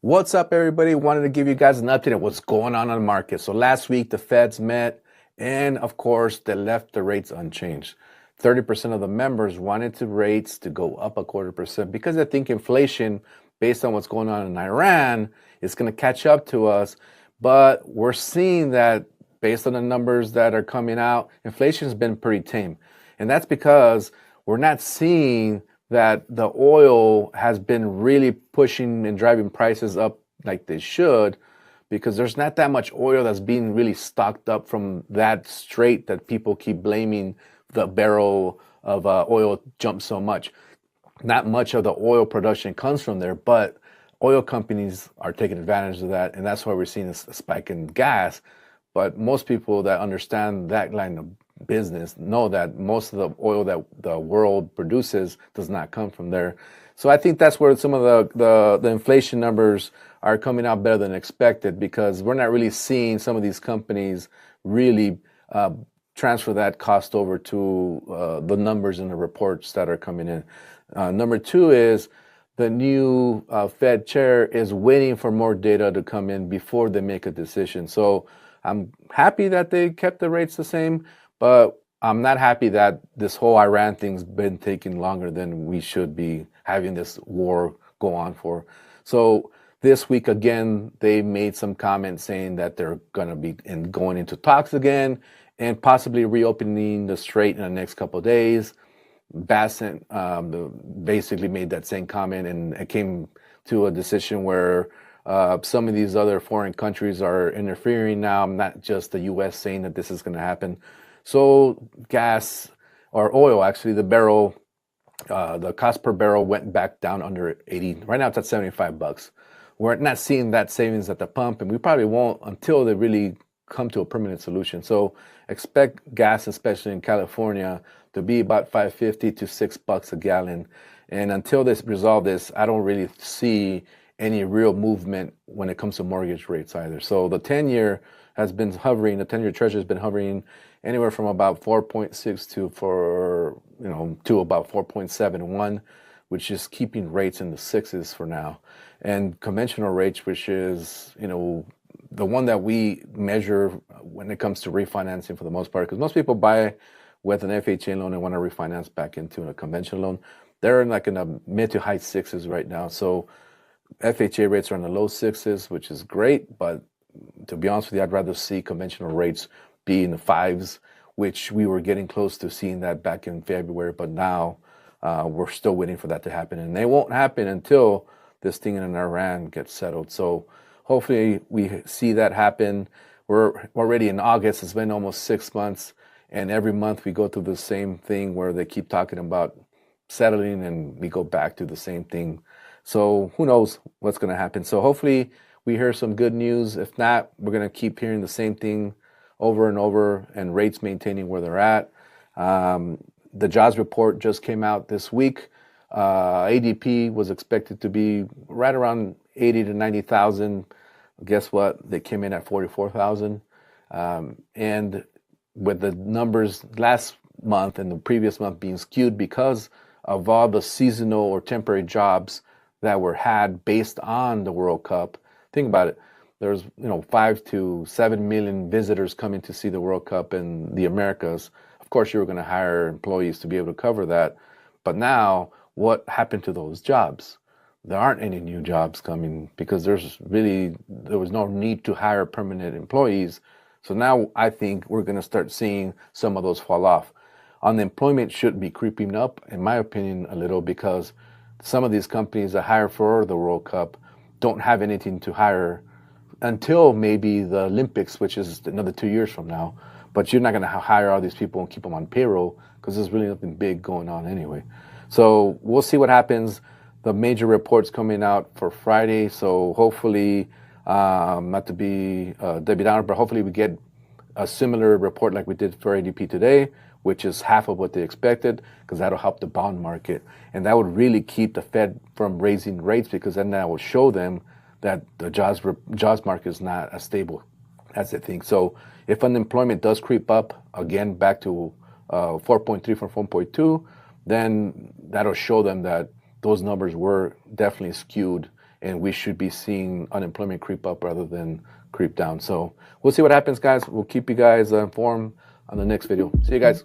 What's up, everybody? Wanted to give you guys an update on what's going on the market. So last week, the Feds met, and of course, they left the rates unchanged. 30% of the members wanted the rates to go up a quarter percent because they think inflation, based on what's going on in Iran, is going to catch up to us. But we're seeing that based on the numbers that are coming out, inflation has been pretty tame. And that's because we're not seeing that the oil has been really pushing and driving prices up like they should, because there's not that much oil that's being really stocked up from that strait that people keep blaming the barrel of oil jump so much. Not much of the oil production comes from there, but oil companies are taking advantage of that, and that's why we're seeing this spike in gas. But most people that understand that line of business know that most of the oil that the world produces does not come from there. So I think that's where some of the inflation numbers are coming out better than expected, because we're not really seeing some of these companies really transfer that cost over to the numbers and the reports that are coming in. Number two is the new Fed chair is waiting for more data to come in before they make a decision. So I'm happy that they kept the rates the same, but I'm not happy that this whole Iran thing's been taking longer than we should be having this war go on for. So this week again, they made some comments saying that they're going to be going into talks again and possibly reopening the strait in the next couple of days. Bassett basically made that same comment, and it came to a decision where some of these other foreign countries are interfering now, not just the U.S. saying that this is going to happen. So gas or oil, actually, the cost per barrel went back down under 80. Right now it's at $75. We're not seeing that savings at the pump, and we probably won't until they really come to a permanent solution. So expect gas, especially in California, to be about $5.50 to $6 a gallon. And until they resolve this, I don't really see any real movement when it comes to mortgage rates either. So the 10-year has been hovering, the 10-year treasury has been hovering anywhere from about 4.6 to about 4.71, which is keeping rates in the sixes for now. And conventional rates, which is, the one that we measure when it comes to refinancing for the most part, because most people buy with an FHA loan and want to refinance back into a conventional loan. They're in the mid to high sixes right now. So FHA rates are in the low sixes, which is great, but to be honest with you, I'd rather see conventional rates be in the fives, which we were getting close to seeing that back in February, but now we're still waiting for that to happen, and they won't happen until this thing in Iran gets settled. So hopefully we see that happen. We're already in August. It's been almost 6 months, and every month we go through the same thing where they keep talking about settling, and we go back to the same thing. So who knows what's going to happen. So hopefully we hear some good news. If not, we're going to keep hearing the same thing over and over, and rates maintaining where they're at. The jobs report just came out this week. ADP was expected to be right around 80 to 90,000. Guess what? They came in at 44,000. And with the numbers last month and the previous month being skewed because of all the seasonal or temporary jobs that were had based on the World Cup. Think about it. There's 5 to 7 million visitors coming to see the World Cup in the Americas. Of course, you were going to hire employees to be able to cover that. But now, what happened to those jobs? There aren't any new jobs coming because there was no need to hire permanent employees. So now I think we're going to start seeing some of those fall off. Unemployment should be creeping up, in my opinion, a little, because some of these companies that hire for the World Cup don't have anything to hire until maybe the Olympics, which is another 2 years from now. But you're not going to hire all these people and keep them on payroll because there's really nothing big going on anyway. So we'll see what happens. The major reports coming out for Friday. So hopefully, not to be Debbie Downer, but hopefully we get a similar report like we did for ADP today, which is half of what they expected, because that'll help the bond market. And that would really keep the Fed from raising rates, because then that will show them that the jobs market is not as stable as they think. So if unemployment does creep up again back to 4.3 from 4.2, then that'll show them that those numbers were definitely skewed and we should be seeing unemployment creep up rather than creep down. So we'll see what happens, guys. We'll keep you guys informed on the next video. See you guys.